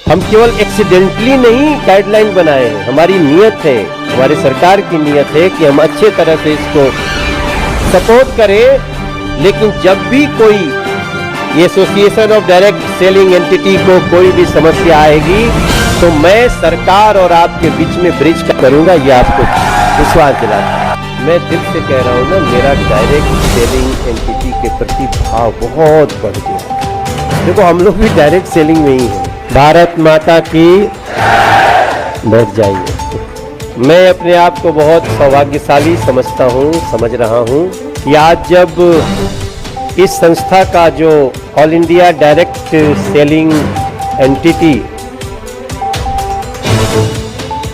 हम केवल एक्सीडेंटली नहीं गाइडलाइन बनाए हैं, हमारी नीयत है, हमारी सरकार की नीयत है कि हम अच्छे तरह से इसको सपोर्ट करें। लेकिन जब भी कोई ये association of direct selling entity को कोई भी समस्या आएगी तो मैं सरकार और आपके बीच में ब्रिज करूंगा, ये आपको विश्वास दिलाता हूं। मैं दिल से कह रहा हूं ना, मेरा डायरेक्ट सेलिंग एंटिटी के प्रति भाव बहुत बढ़ गया। देखो हम लोग भी डायरेक्ट सेलिंग में ही हैं। भारत माता की बैठ जाइए। मैं अपने आप को बहुत सौभाग्यशाली समझता हूँ, समझ रहा हूँ कि आज जब इस संस्था का जो all India direct selling entity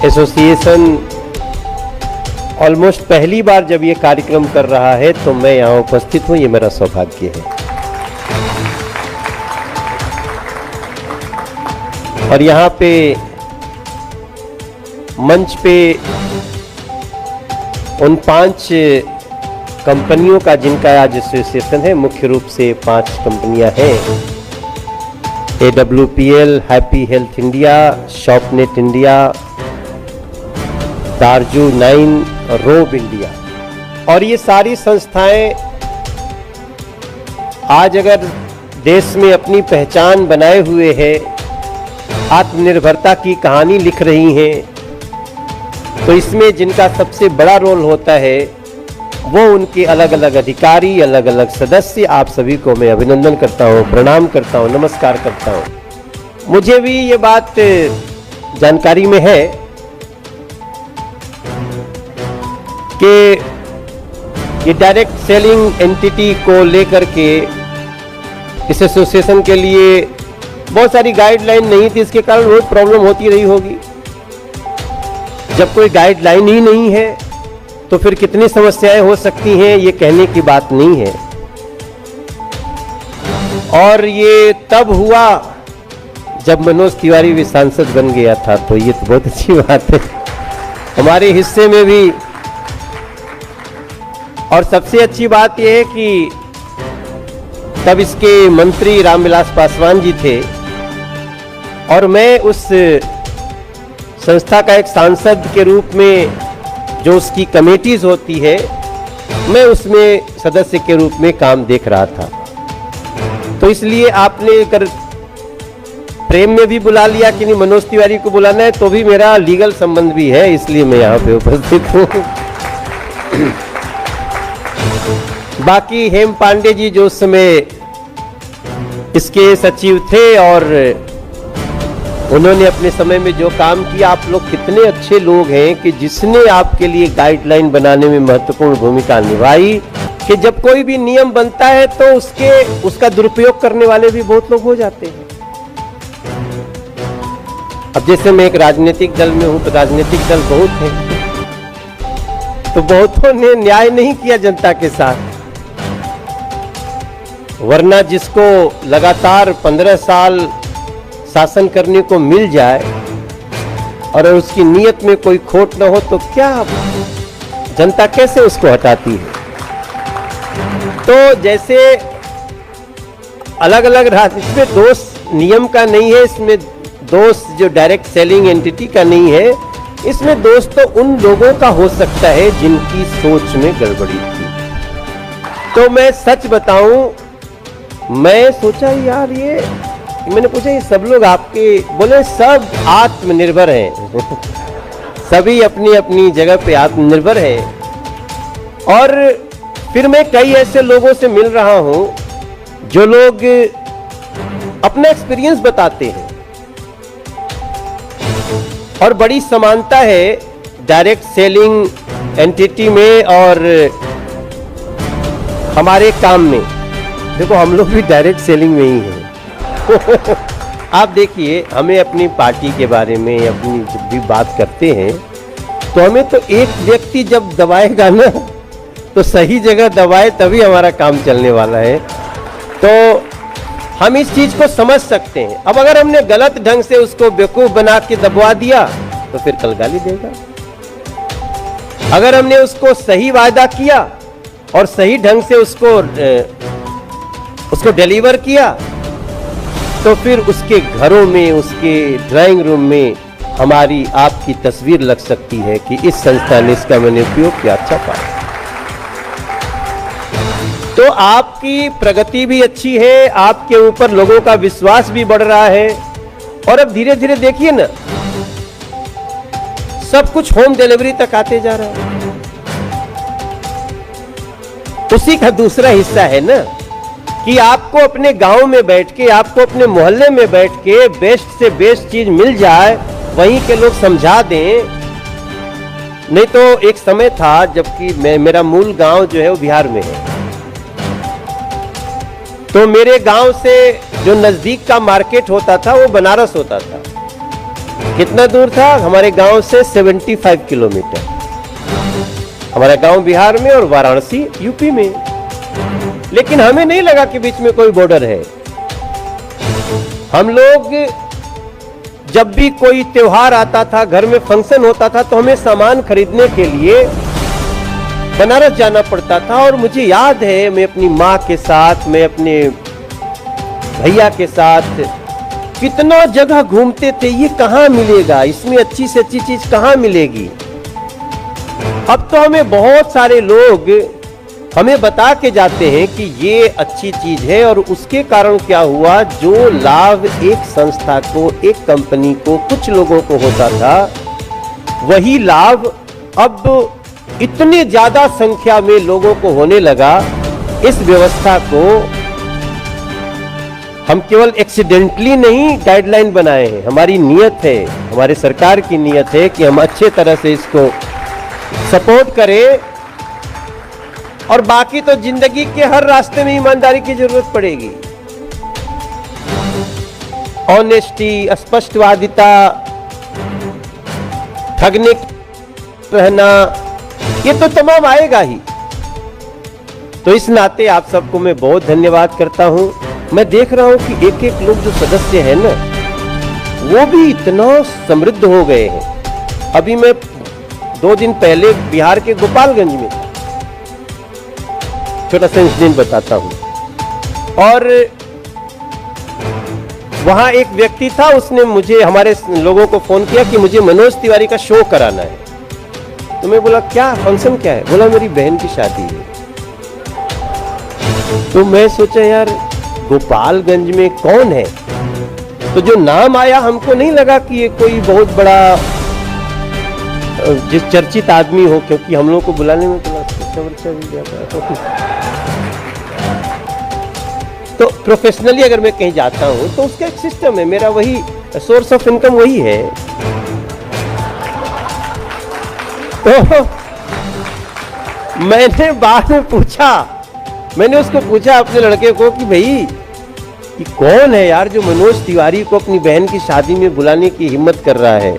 association almost पहली बार जब ये कार्यक्रम कर रहा है तो मैं यहाँ उपस्थित हूँ, ये मेरा सौभाग्य है। और यहाँ पे मंच पे उन 5 कंपनियों का जिनका आज एसोसिएशन है, मुख्य रूप से 5 कंपनियां हैं, AWPL, Happy Health India, Shopnet India, दारजू 9 और रोब इंडिया। और ये सारी संस्थाएं आज अगर देश में अपनी पहचान बनाए हुए है, आत्मनिर्भरता की कहानी लिख रही हैं, तो इसमें जिनका सबसे बड़ा रोल होता है वो उनके अलग अलग अधिकारी, अलग अलग सदस्य। आप सभी को मैं अभिनंदन करता हूँ, प्रणाम करता हूँ, नमस्कार करता हूँ। मुझे भी ये बात जानकारी में है कि ये डायरेक्ट सेलिंग एंटिटी को लेकर के इस एसोसिएशन के लिए बहुत सारी गाइडलाइन नहीं थी, इसके कारण बहुत प्रॉब्लम होती रही होगी। जब कोई गाइडलाइन ही नहीं है तो फिर कितनी समस्याएं हो सकती हैं, ये कहने की बात नहीं है। और ये तब हुआ जब मनोज तिवारी भी सांसद बन गया था, तो ये तो बहुत अच्छी बात है हमारे हिस्से में भी। और सबसे अच्छी बात यह है कि तब इसके मंत्री रामविलास पासवान जी थे और मैं उस संस्था का एक सांसद के रूप में, जो उसकी कमेटीज होती है, मैं उसमें सदस्य के रूप में काम देख रहा था। तो इसलिए आपने अगर प्रेम में भी बुला लिया कि नहीं मनोज तिवारी को बुलाना है, तो भी मेरा लीगल संबंध भी है, इसलिए मैं यहाँ पे उपस्थित हूँ। बाकी हेम पांडे जी जो उस समय इसके सचिव थे और उन्होंने अपने समय में जो काम किया, आप लोग कितने अच्छे लोग हैं कि जिसने आपके लिए गाइडलाइन बनाने में महत्वपूर्ण भूमिका निभाई, कि जब कोई भी नियम बनता है तो उसका दुरुपयोग करने वाले भी बहुत लोग हो जाते हैं। अब जैसे मैं एक राजनीतिक दल में हूं तो राजनीतिक दल बहुत है, तो बहुतों ने न्याय नहीं किया जनता के साथ। वरना जिसको लगातार 15 साल शासन करने को मिल जाए और उसकी नीयत में कोई खोट न हो तो क्या जनता कैसे उसको हटाती है। तो जैसे अलग अलग इसमें दोष नियम का नहीं है, इसमें दोष जो डायरेक्ट सेलिंग एंटिटी का नहीं है, इसमें दोष तो उन लोगों का हो सकता है जिनकी सोच में गड़बड़ी थी। तो मैं सच बताऊं, मैं सोचा यार मैंने पूछा ये सब लोग आपके, बोले सब आत्मनिर्भर हैं सभी अपनी अपनी जगह पे आत्मनिर्भर हैं। और फिर मैं कई ऐसे लोगों से मिल रहा हूं जो लोग अपना एक्सपीरियंस बताते हैं और बड़ी समानता है डायरेक्ट सेलिंग एंटिटी में और हमारे काम में। देखो हम लोग भी डायरेक्ट सेलिंग में ही हैं आप देखिए, हमें अपनी पार्टी के बारे में अपनी जब भी बात करते हैं तो हमें तो एक व्यक्ति जब दबाएगा ना तो सही जगह दबाए तभी हमारा काम चलने वाला है। तो हम इस चीज को समझ सकते हैं। अब अगर हमने गलत ढंग से उसको बेवकूफ बना के दबवा दिया तो फिर कल गाली देगा। अगर हमने उसको सही वायदा किया और सही ढंग से उसको डिलीवर किया तो फिर उसके घरों में, उसके ड्राइंग रूम में हमारी आपकी तस्वीर लग सकती है कि इस संस्था ने इसका मैंने उपयोग किया, अच्छा पाया। तो आपकी प्रगति भी अच्छी है, आपके ऊपर लोगों का विश्वास भी बढ़ रहा है, और अब धीरे धीरे देखिए ना, सब कुछ होम डिलीवरी तक आते जा रहा है। उसी का दूसरा हिस्सा है ना कि आपको अपने गांव में बैठ के, आपको अपने मोहल्ले में बैठ के बेस्ट से बेस्ट चीज मिल जाए, वहीं के लोग समझा दें। नहीं तो एक समय था जबकि मेरा मूल गांव जो है वो बिहार में है, तो मेरे गांव से जो नजदीक का मार्केट होता था वो बनारस होता था। कितना दूर था? हमारे गांव से 75 किलोमीटर। हमारा गांव बिहार में और वाराणसी यूपी में। लेकिन हमें नहीं लगा कि बीच में कोई बॉर्डर है। हम लोग जब भी कोई त्योहार आता था, घर में फंक्शन होता था, तो हमें सामान खरीदने के लिए बनारस जाना पड़ता था। और मुझे याद है, मैं अपनी माँ के साथ, मैं अपने भैया के साथ कितना जगह घूमते थे, ये कहाँ मिलेगा, इसमें अच्छी से अच्छी चीज कहाँ मिलेगी। अब तो हमें बहुत सारे लोग हमें बता के जाते हैं कि ये अच्छी चीज है, और उसके कारण क्या हुआ, जो लाभ एक संस्था को, एक कंपनी को, कुछ लोगों को होता था, वही लाभ अब इतने ज्यादा संख्या में लोगों को होने लगा। इस व्यवस्था को हम केवल एक्सीडेंटली नहीं गाइडलाइन बनाए हैं, हमारी नियत है, हमारे सरकार की नियत है कि हम अच्छे तरह से इसको सपोर्ट करें। और बाकी तो जिंदगी के हर रास्ते में ईमानदारी की जरूरत पड़ेगी। ऑनेस्टी, स्पष्टवादिता, ठगने रहना, ये तो तमाम आएगा ही। तो इस नाते आप सबको मैं बहुत धन्यवाद करता हूं। मैं देख रहा हूं कि एक एक लोग जो सदस्य हैं ना, वो भी इतना समृद्ध हो गए हैं। अभी मैं 2 दिन पहले बिहार के गोपालगंज में था, छोटा सा इंसिडेंट बताता हूं। और वहां एक व्यक्ति था, उसने मुझे, हमारे लोगों को फोन किया कि मुझे मनोज तिवारी का शो कराना है। तो मैं बोला क्या फंक्शन क्या है? बोला मेरी बहन की शादी है। तो मैं सोचा यार गोपालगंज में कौन है, तो जो नाम आया हमको नहीं लगा कि ये कोई बहुत बड़ा जिस चर्चित आदमी हो, क्योंकि हम लोगों को बुलाने में तो प्रोफेशनली अगर मैं कहीं जाता हूं तो उसका एक सिस्टम है, मेरा वही सोर्स ऑफ इनकम वही है। तो मैंने बाद में पूछा, मैंने उसको पूछा अपने लड़के को कि भाई कि कौन है यार जो मनोज तिवारी को अपनी बहन की शादी में बुलाने की हिम्मत कर रहा है।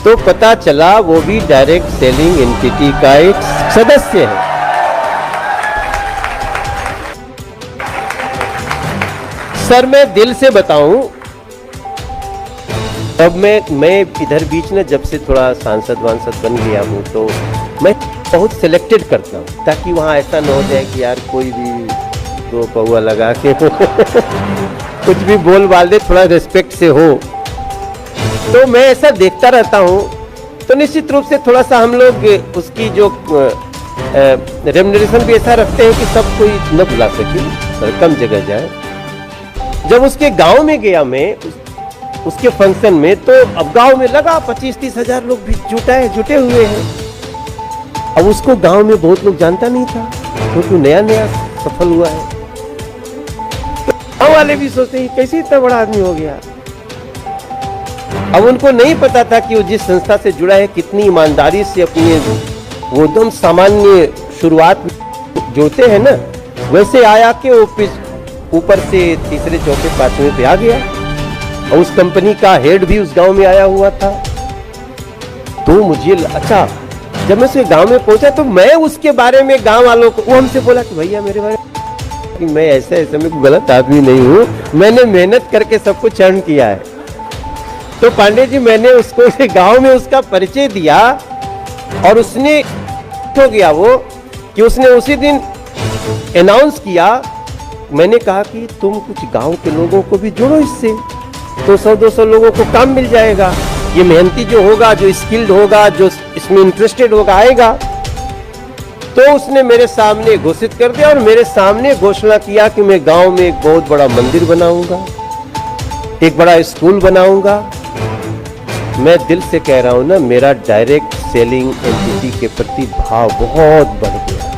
तो पता चला वो भी डायरेक्ट सेलिंग एंटिटी का एक सदस्य है। सर मैं दिल से बताऊं, अब मैं इधर बीच में जब से थोड़ा सांसद वांसद बन गया हूं, तो मैं बहुत सिलेक्टेड करता हूं, ताकि वहां ऐसा न हो जाए कि यार कोई भी दो पौआ लगा के कुछ भी बोल बाल दे, थोड़ा रिस्पेक्ट से हो। तो मैं ऐसा देखता रहता हूं। तो निश्चित रूप से थोड़ा सा हम लोग उसकी जो रेम्युनरेशन भी ऐसा रखते हैं कि सब कोई न बुला सके, कम जगह जाए। जब उसके गांव में गया मैं उसके फंक्शन में, तो अब गांव में लगा 25-30 हजार लोग भी जुटे हुए हैं। अब उसको गांव में बहुत लोग जानता नहीं था, क्योंकि नया नया सफल हुआ है। तो गांव वाले भी सोचते हैं कैसे इतना बड़ा आदमी हो गया। अब उनको नहीं पता था कि वो जिस संस्था से जुड़ा है कितनी ईमानदारी से अपनी वो एकदम सामान्य शुरुआत जोड़ते हैं ना, वैसे आया कि वो ऊपर से तीसरे चौथे पांचवें पे आ गया। और उस कंपनी का हेड भी उस गांव में आया हुआ था। तो मुझे अच्छा, जब मैं उसके गांव में पहुंचा तो मैं उसके बारे में गांव वालों को, वो हमसे बोला कि भैया मेरे बारे में कि मैं ऐसे में कोई गलत आदमी नहीं हूं, मैंने मेहनत करके सब कुछ अर्न किया है। तो पांडे जी मैंने उसको गांव में उसका परिचय दिया, और उसने हो गया वो कि उसने उसी दिन अनाउंस किया मैंने कहा कि तुम कुछ गांव के लोगों को भी जोड़ो इससे, तो 100-200 लोगों को काम मिल जाएगा। ये मेहनती जो होगा, जो स्किल्ड होगा, जो इसमें इंटरेस्टेड होगा, आएगा। तो उसने मेरे सामने घोषित कर दिया और मेरे सामने घोषणा किया कि मैं गांव में एक बहुत बड़ा मंदिर बनाऊंगा, एक बड़ा स्कूल बनाऊंगा। मैं दिल से कह रहा हूं ना, मेरा डायरेक्ट सेलिंग एंटिटी के प्रति भाव बहुत बढ़ गया।